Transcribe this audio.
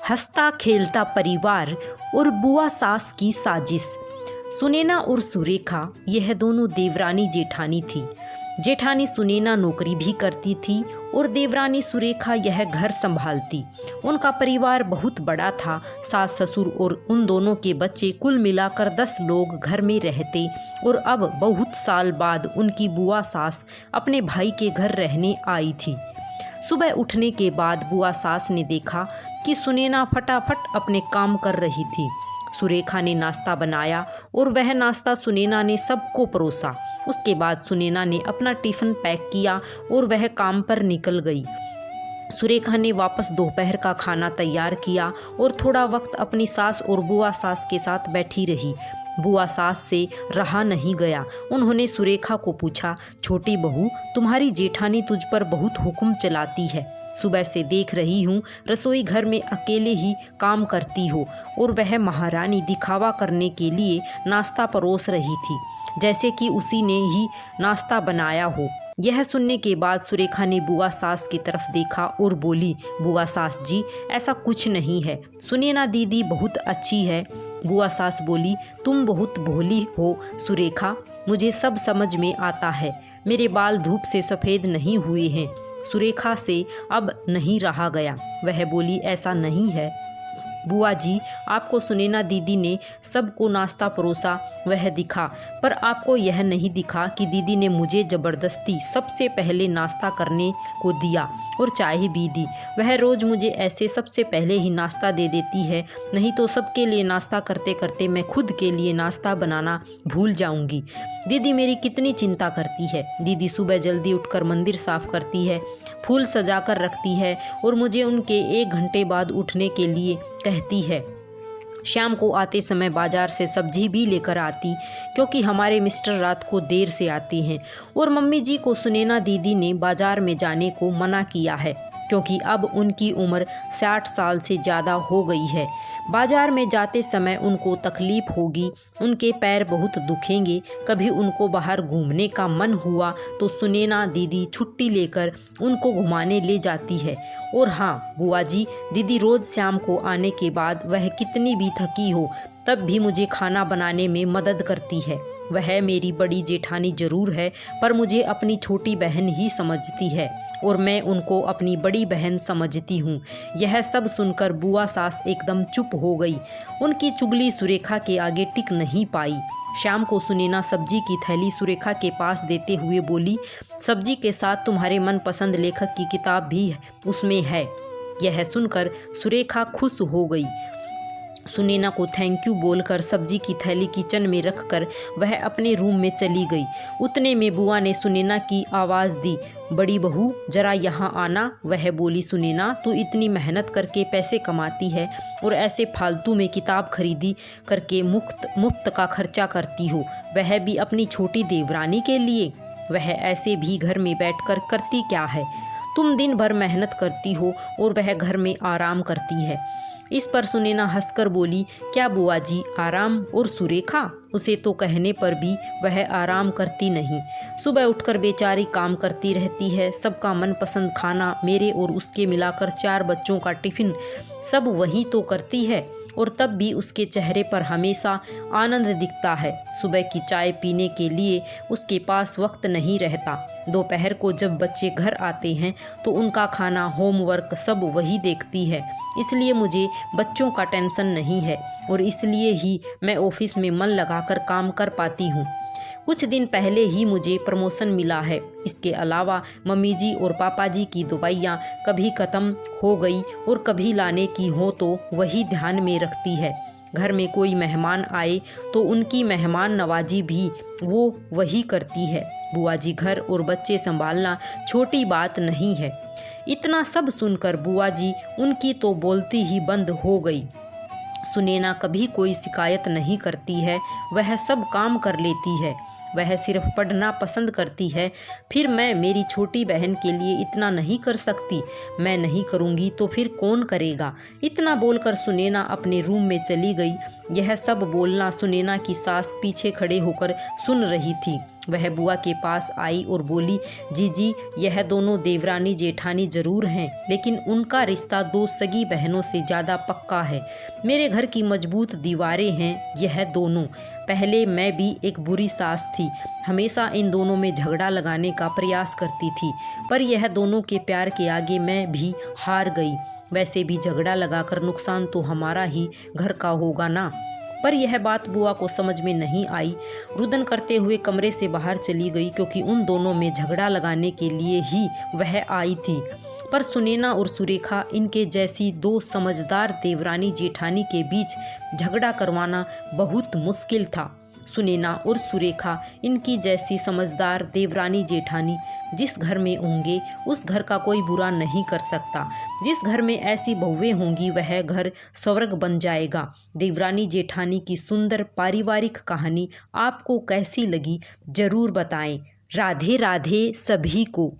हंसता खेलता परिवार और बुआ सास की साजिश। सुनैना और सुरेखा यह दोनों देवरानी जेठानी थी। जेठानी सुनैना नौकरी भी करती थी और देवरानी सुरेखा यह घर संभालती। उनका परिवार बहुत बड़ा था। सास ससुर और उन दोनों के बच्चे कुल मिलाकर 10 लोग घर में रहते। और अब बहुत साल बाद उनकी बुआ सास अपने भाई के घर रहने आई थी। सुबह उठने के बाद बुआ सास ने देखा कि सुनैना फटाफट अपने काम कर रही थी। सुरेखा ने नाश्ता बनाया और वह नाश्ता सुनैना ने सबको परोसा। उसके बाद सुनैना ने अपना टिफ़िन पैक किया और वह काम पर निकल गई। सुरेखा ने वापस दोपहर का खाना तैयार किया और थोड़ा वक्त अपनी सास और बुआ सास के साथ बैठी रही। बुआ सास से रहा नहीं गया। उन्होंने सुरेखा को पूछा, छोटी बहू, तुम्हारी जेठानी तुझ पर बहुत हुक्म चलाती है। सुबह से देख रही हूँ रसोई घर में अकेले ही काम करती हो और वह महारानी दिखावा करने के लिए नाश्ता परोस रही थी, जैसे कि उसी ने ही नाश्ता बनाया हो। यह सुनने के बाद सुरेखा ने बुआ सास की तरफ देखा और बोली, बुआ सास जी, ऐसा कुछ नहीं है। सुनैना दीदी बहुत अच्छी है। बुआ सास बोली, तुम बहुत भोली हो सुरेखा, मुझे सब समझ में आता है। मेरे बाल धूप से सफ़ेद नहीं हुए हैं। सुरेखा से अब नहीं रहा गया। वह बोली, ऐसा नहीं है बुआ जी, आपको सुनैना दीदी ने सबको नाश्ता परोसा वह दिखा, पर आपको यह नहीं दिखा कि दीदी ने मुझे ज़बरदस्ती सबसे पहले नाश्ता करने को दिया और चाय भी दी। वह रोज़ मुझे ऐसे सबसे पहले ही नाश्ता दे देती है, नहीं तो सबके लिए नाश्ता करते करते मैं खुद के लिए नाश्ता बनाना भूल जाऊंगी। दीदी मेरी कितनी चिंता करती है। दीदी सुबह जल्दी उठकर मंदिर साफ़ करती है, फूल सजा कर रखती है और मुझे उनके 1 घंटे बाद उठने के लिए कहती है। शाम को आते समय बाजार से सब्जी भी लेकर आती, क्योंकि हमारे मिस्टर रात को देर से आते हैं। और मम्मी जी को सुनैना दीदी ने बाजार में जाने को मना किया है, क्योंकि अब उनकी उम्र 60 साल से ज़्यादा हो गई है। बाजार में जाते समय उनको तकलीफ़ होगी, उनके पैर बहुत दुखेंगे। कभी उनको बाहर घूमने का मन हुआ तो सुनैना दीदी छुट्टी लेकर उनको घुमाने ले जाती है। और हाँ बुआ जी, दीदी रोज़ शाम को आने के बाद वह कितनी भी थकी हो तब भी मुझे खाना बनाने में मदद करती है। वह मेरी बड़ी जेठानी ज़रूर है, पर मुझे अपनी छोटी बहन ही समझती है और मैं उनको अपनी बड़ी बहन समझती हूँ। यह सब सुनकर बुआ सास एकदम चुप हो गई। उनकी चुगली सुरेखा के आगे टिक नहीं पाई। शाम को सुनैना सब्जी की थैली सुरेखा के पास देते हुए बोली, सब्जी के साथ तुम्हारे मनपसंद लेखक की किताब भी उसमें है। यह सुनकर सुरेखा खुश हो गई। सुनैना को थैंक यू बोलकर सब्जी की थैली किचन में रखकर वह अपने रूम में चली गई। उतने में बुआ ने सुनैना की आवाज़ दी, बड़ी बहू जरा यहाँ आना। वह बोली, सुनैना तू इतनी मेहनत करके पैसे कमाती है और ऐसे फालतू में किताब खरीदी करके मुफ्त का खर्चा करती हो, वह भी अपनी छोटी देवरानी के लिए। वह ऐसे भी घर में बैठकर करती क्या है? तुम दिन भर मेहनत करती हो और वह घर में आराम करती है। इस पर सुनैना हंसकर बोली, क्या बुआ जी आराम? और सुरेखा, उसे तो कहने पर भी वह आराम करती नहीं। सुबह उठकर बेचारी काम करती रहती है। सबका मनपसंद खाना, मेरे और उसके मिलाकर 4 बच्चों का टिफ़िन सब वही तो करती है, और तब भी उसके चेहरे पर हमेशा आनंद दिखता है। सुबह की चाय पीने के लिए उसके पास वक्त नहीं रहता। दोपहर को जब बच्चे घर आते हैं तो उनका खाना, होमवर्क सब वही देखती है। इसलिए मुझे बच्चों का टेंशन नहीं है और इसलिए ही मैं ऑफिस में मन लगाकर काम कर पाती हूँ। कुछ दिन पहले ही मुझे प्रमोशन मिला है। इसके अलावा मम्मी जी और पापा जी की दवाइयाँ कभी ख़त्म हो गई और कभी लाने की हो तो वही ध्यान में रखती है। घर में कोई मेहमान आए तो उनकी मेहमान नवाजी भी वो वही करती है। बुआ जी घर और बच्चे संभालना छोटी बात नहीं है। इतना सब सुनकर बुआ जी उनकी तो बोलती ही बंद हो गई। सुनैना कभी कोई शिकायत नहीं करती है, वह सब काम कर लेती है। वह सिर्फ पढ़ना पसंद करती है। फिर मैं मेरी छोटी बहन के लिए इतना नहीं कर सकती? मैं नहीं करूँगी तो फिर कौन करेगा? इतना बोलकर सुनैना अपने रूम में चली गई। यह सब बोलना सुनैना की सास पीछे खड़े होकर सुन रही थी वह बुआ के पास आई और बोली, जीजी यह दोनों देवरानी जेठानी जरूर हैं, लेकिन उनका रिश्ता 2 सगी बहनों से ज़्यादा पक्का है। मेरे घर की मजबूत दीवारें हैं यह दोनों। पहले मैं भी एक बुरी सास थी, हमेशा इन दोनों में झगड़ा लगाने का प्रयास करती थी, पर यह दोनों के प्यार के आगे मैं भी हार गई। वैसे भी झगड़ा लगाकर नुकसान तो हमारा ही घर का होगा ना। पर यह बात बुआ को समझ में नहीं आई। रुदन करते हुए कमरे से बाहर चली गई, क्योंकि उन दोनों में झगड़ा लगाने के लिए ही वह आई थी। पर सुनैना और सुरेखा, इनके जैसी 2 समझदार देवरानी जेठानी के बीच झगड़ा करवाना बहुत मुश्किल था। सुनैना और सुरेखा, इनकी जैसी समझदार देवरानी जेठानी जिस घर में होंगे उस घर का कोई बुरा नहीं कर सकता। जिस घर में ऐसी बहुएं होंगी वह घर स्वर्ग बन जाएगा। देवरानी जेठानी की सुंदर पारिवारिक कहानी आपको कैसी लगी जरूर बताएं। राधे राधे सभी को।